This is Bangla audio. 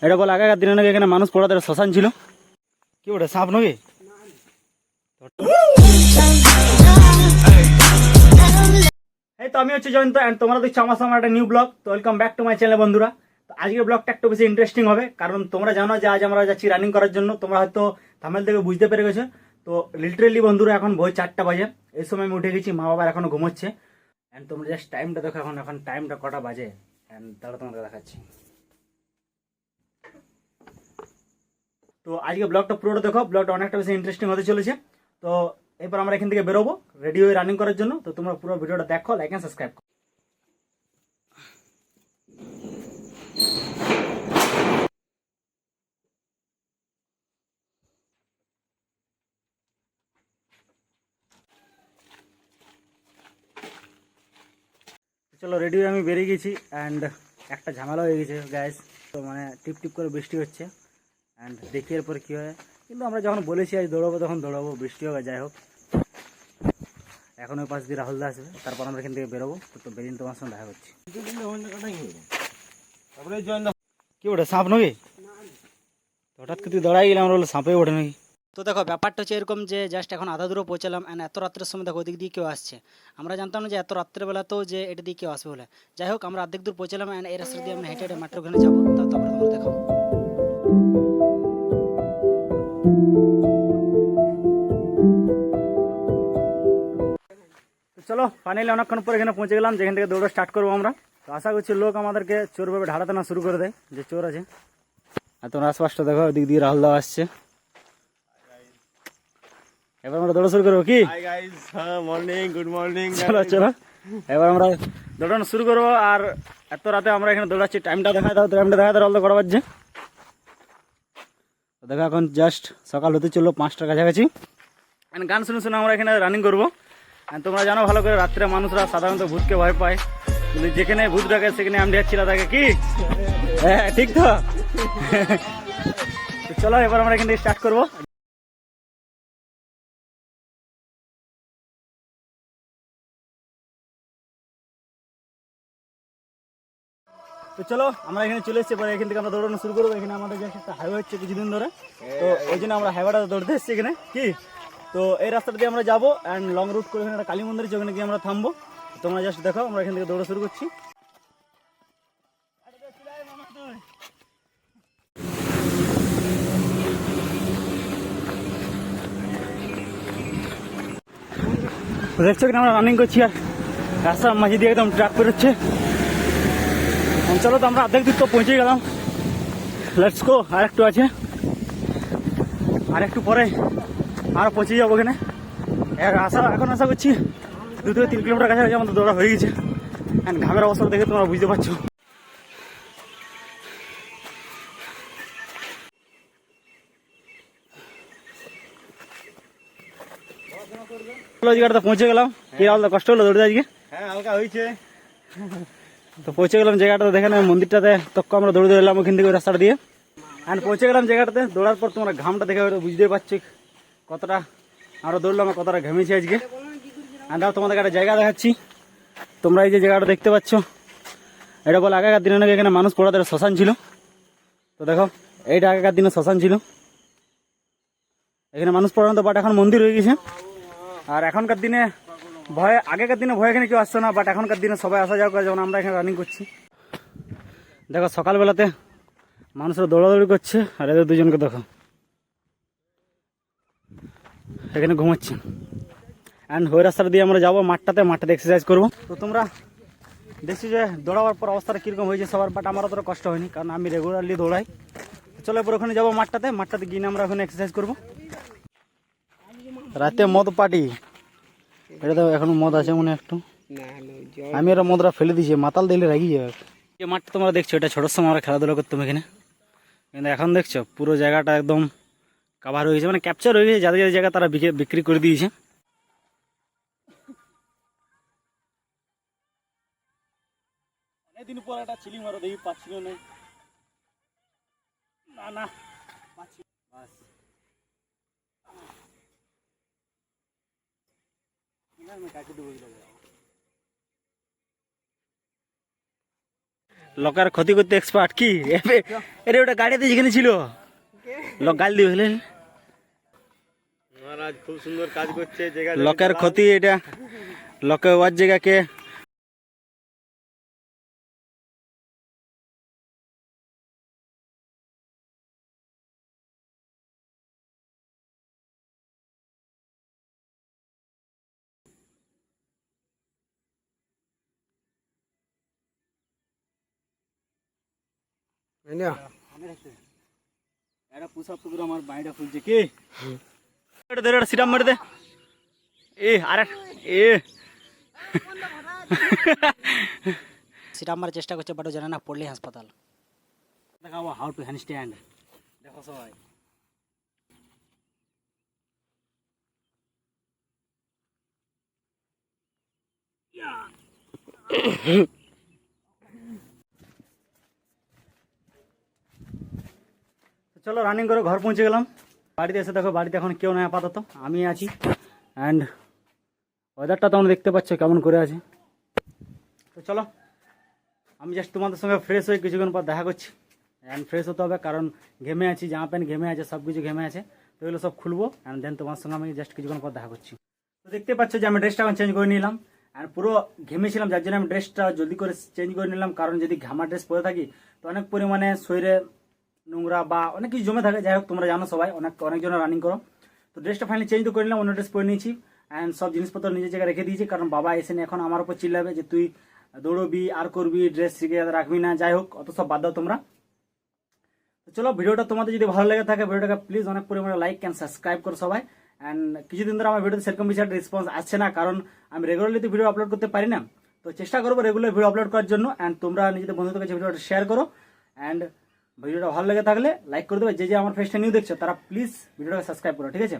এটা বলে আগেকার দিনে নাকি এখানে মানুষ পড়াতে শ্মশান ছিল। কি ওটা সাপ নাকি? এই তো আমি হচ্ছে জয়ন্ত এন্ড তোমরা দেখছো আমার সামনে একটা নিউ ব্লগ। তো welcome back to my channel বন্ধুরা। তো আজকের ব্লগটা একটু বেশি ইন্টারেস্টিং হবে, কারণ তোমরা জানো যে আজ আমরা যাচ্ছি রানিং করার জন্য। তোমরা হয়তো থাম্বনেল থেকে বুঝতে পেরে গেছো। তো লিটারেলি বন্ধুরা এখন ভোর 4টা বাজে। এই সময় আমি উঠে গেছি, মা বাবা এখনো ঘুমোচ্ছে। এন্ড তোমরা জাস্ট টাইমটা দেখো, এখন এখন টাইমটা কটা বাজে এন্ড তাহলে তোমাদের দেখাচ্ছি। তো আজকে ব্লগটা পুরোটা দেখো, ব্লগটা অনেকটা বেশি ইন্টারেস্টিং হতে চলেছে। তো এরপর আমরা এখান থেকে বেরোবো রেডি হয়ে রানিং করার জন্য। তো তোমরা পুরো ভিডিওটা দেখো, লাইক এন্ড সাবস্ক্রাইব করো। চলো রেডি হয়ে আমি বেরিয়ে গেছি অ্যান্ড একটা ঝামেলা হয়ে গেছে গ্যাস। তো মানে টিপ টিপ করে বৃষ্টি হচ্ছে অ্যান্ড দেখি এরপর কী হয়। কিন্তু আমরা যখন বলেছি আজ দৌড়াবো তখন দৌড়াবো, বৃষ্টি হোক আর যাই হোক। এখন ওই পাশ দিয়ে রাহুলদা আসবে, তারপর আমরা এখান থেকে বেরোবো। তো বেরিয়ে তোমার সঙ্গে দেখা করছি। কি ওটা সাপ নাকি? হঠাৎ করে তুই দাঁড়াই গেলে আমরা বলে সাপে ওঠে নাকি। তো দেখো ব্যাপারটা হচ্ছে এরকম যে জাস্ট এখন আধা দূরে পৌঁছালাম অ্যান্ড এত রাত্রের সময় দেখো ওদিক দিয়ে কেউ আসছে। আমরা জানতাম না যে এত রাত্রেবেলাতেও যে এটা দিয়ে কেউ আসবে বলে। যাই হোক আমরা অর্ধেক দূর পৌঁছালাম অ্যান্ড এই রাস্তা দিয়ে আমরা হেঁটে হেঁটে মেট্রো ওখানে যাবো। তারপরে তোমরা দেখো। তো চলো ফাইনালি অনেকক্ষণ পর এখানে পৌঁছে গেলাম, যেখান থেকে দৌড়া স্টার্ট করবো আমরা। তো আশা করছি লোক আমাদেরকে চোরভাবে ঢালাতে না শুরু করে দেয়, যে চোর আছে। আর তোমরা আশপাশটা দেখো, ওদিক দিয়ে রাহুল দাও আসছে। এবার আমরা দৌড়া শুরু করবো কি? Morning, good morning. চলো চলো এবার আমরা দৌড়ানো শুরু করবো। আর এত রাতে আমরা এখানে দৌড়াচ্ছি, টাইমটা দেখা দাও, টাইমটা দেখা দাও, কটা বাজছে দেখো। এখন জাস্ট সকাল হতে চললো 5টার কাছাকাছি। গান শুনে শুনে আমরা এখানে রানিং করবো। তোমরা জানো ভালো করে রাত্রে মানুষরা সাধারণত ভূতকে ভয় পায়, কিন্তু যেখানে ভূত ডাকে সেখানে আমি ছিল তাকে কি। হ্যাঁ ঠিক তো। চলো এবার আমরা এখান থেকে স্টার্ট করবো। তো চলো আমরা এখানে চলে এসেছি, এবার এখান থেকে আমরা দৌড়ানো শুরু করবো। এখানে আমাদের যে একটা হাইওয়ে হচ্ছে কিছুদিন ধরে, তো ওই জন্য আমরা হাইওয়েটা দৌড়তে এসেছি এখানে কি। তো এই রাস্তাটা দিয়ে আমরা যাবো অ্যান্ড লং রুট করে এখানে একটা কালী মন্দির আছে, ওখানে গিয়ে আমরা থামবো। তোমরা জাস্ট দেখো আমরা এখান থেকে দৌড়া শুরু করছি। দেখছো কিনা আমরা রানিং করছি আর রাস্তার মাঝে দিয়ে একদম ট্রাক বেরোচ্ছে। চলো তো আমরা অর্ধেক দূর তো পৌঁছে গেলাম, লেটস গো। আর একটু আছে, আর একটু পরে আরও পৌঁছে যাবো ওখানে। এখন আশা করছি 2 থেকে 3 কিলোমিটার কাছাকাছি আমাদের দৌড়া হয়ে গেছে। অ্যান্ড ঘামের অবস্থা দেখে তোমরা বুঝতে পারছো। জায়গাটা পৌঁছে গেলাম। কি হালকা কষ্ট হলো দৌড়তে আজকে? হ্যাঁ, হালকা হয়েছে। তো পৌঁছে গেলাম জায়গাটা, দেখে না মন্দিরটাতে। তখন আমরা দৌড়ে এলাম ওখান থেকে ওই রাস্তাটা দিয়ে অ্যান্ড পৌঁছে গেলাম জায়গাটাতে। দৌড়ার পর তোমরা ঘামটা দেখে হয়তো বুঝতেই পারছি কতটা আমরা দৌড়লাম আর কতটা ঘেমেছি আজকে। অ্যান্ড তোমাদেরকে একটা জায়গা দেখাচ্ছি। তোমরা এই যে জায়গাটা দেখতে পাচ্ছ, এটা বলে আগেকার দিনে নাকি এখানে মানুষ পড়াতে শ্মশান ছিল। তো দেখো এইটা আগেকার দিনে শ্মশান ছিল, এখানে মানুষ পড়ানো। তো বাট এখন মন্দির হয়ে গেছে। আর এখনকার দিনে আগেকার দিনে ভয় এখানে কেউ আসতো না, বাট এখনকার দিনে সবাই আসা যাওয়া করে, যেমন আমরা এখানে রানিং করছি। দেখো সকালবেলাতে মানুষরা দৌড়াদৌড়ি করছে আর এদের দুজনকে দেখো এখানে ঘুমাচ্ছে। অ্যান্ড ওই রাস্তাটা দিয়ে আমরা যাবো মাঠটাতে এক্সারসাইজ করবো। তো তোমরা দেখছি যে দৌড়াবার পর অবস্থাটা কীরকম হয়েছে সবার, বাট আমার অতটা কষ্ট হয়নি কারণ আমি রেগুলারলি দৌড়াই। চলো এরপর ওখানে যাবো মাঠটাতে গিয়ে আমরা ওখানে এক্সারসাইজ করবো। রাতে মদ পার্টি, এটা তো এখন মদ আছে মনে একটু। আমি এরা মদরা ফেলে দিয়েছি, মাতাল দিলে রাগি যাবে। যে মাঠটা তোমরা দেখছো এটা ছোটোর সময় আমরা খেলাধুলা করতাম এখানে, কিন্তু এখন দেখছো পুরো জায়গাটা একদম কাভার হয়ে গেছে, মানে ক্যাপচার হয়ে গেছে। যাদের যাদের জায়গা তারা বিক্রি করে দিয়েছে। অনেকদিন পর একটা চিলি মারো দেখি, পাচ্ছিল না না পাচ্ছি বাস। লোকের ক্ষতি করতে এক্সপার্ট কি এরে ওটা গাড়িতে যেখানে ছিল লোক গাল দিয়ে ফেলেন মহারাজ খুব সুন্দর কাজ করছে জায়গা লোকের ক্ষতি এটা লোকে ওয়ার জায়গাকে এটা পুষা পুকুর আমার বাড়িটা খুলছে কি এটা ধরে এটা সিরাম মারি দে আরে সিরাম মারার চেষ্টা করছে বাট জানে না পড়লে হাসপাতাল দেখাবো হাউ টু হ্যান্ড স্ট্যান্ড দেখো সবাই চলো রানিং করে ঘর পৌঁছে গেলাম বাড়িতে এসে দেখো বাড়িতে এখন কেউ নেই আপাতত আমি আছি অ্যান্ড ওয়েদারটা তোমরা দেখতে পাচ্ছ কেমন করে আছে তো চলো আমি জাস্ট তোমাদের সঙ্গে ফ্রেশ হয়ে কিছুক্ষণ পর দেখা করছি অ্যান্ড ফ্রেশ হতে হবে কারণ ঘেমে আছি জামা প্যান্ট ঘেমে আছে সব কিছু ঘেমে আছে তো এগুলো সব খুলবো অ্যান্ড দেন তোমার সঙ্গে আমি জাস্ট কিছুক্ষণ পর দেখা করছি তো দেখতে পাচ্ছ যে আমি ড্রেসটা এখন চেঞ্জ করে নিলাম আর পুরো ঘেমেছিলাম যার জন্য আমি ড্রেসটা জলদি করে চেঞ্জ করে নিলাম কারণ যদি ঘামা ড্রেস পরে থাকি তো অনেক পরিমাণে শরীরে নোংরা বা অনেক কিছু জমে থাকে যাই হোক তোমরা জানো সবাই অনেকজন রানিং করো তো ড্রেসটা ফাইনালি চেঞ্জ তো করে নিলাম অন্য ড্রেস পরে নিয়েছি অ্যান্ড সব জিনিসপত্র নিজের জায়গায় রেখে দিয়েছি কারণ বাবা এসে এখন আমার উপর চিল্লাবে যে তুই দৌড়বি আর করবি ড্রেস শিখে রাখবি না যাই হোক অত সব বাদ দাও তোমরা তো চলো ভিডিওটা তোমাদের যদি ভালো লেগে থাকে ভিডিওটাকে প্লিজ অনেক পরিমাণে লাইক অ্যান্ড সাবস্ক্রাইব করো সবাই অ্যান্ড কিছুদিন ধরে আমার ভিডিওতে সেরকম বেশি একটা রেসপন্স আসছে না কারণ আমি রেগুলারলি তো ভিডিও আপলোড করতে পারি না তো চেষ্টা করবো রেগুলার ভিডিও আপলোড করার জন্য অ্যান্ড তোমরা নিজেদের বন্ধুদের কাছে ভিডিওটা শেয়ার করো অ্যান্ড ভিডিওটা ভালো লেগে থাকলে লাইক করে দেবে যে আমার ফেসটা নিউ দেখছো তারা প্লিজ ভিডিওটাকে সাবস্ক্রাইব করো ঠিক আছে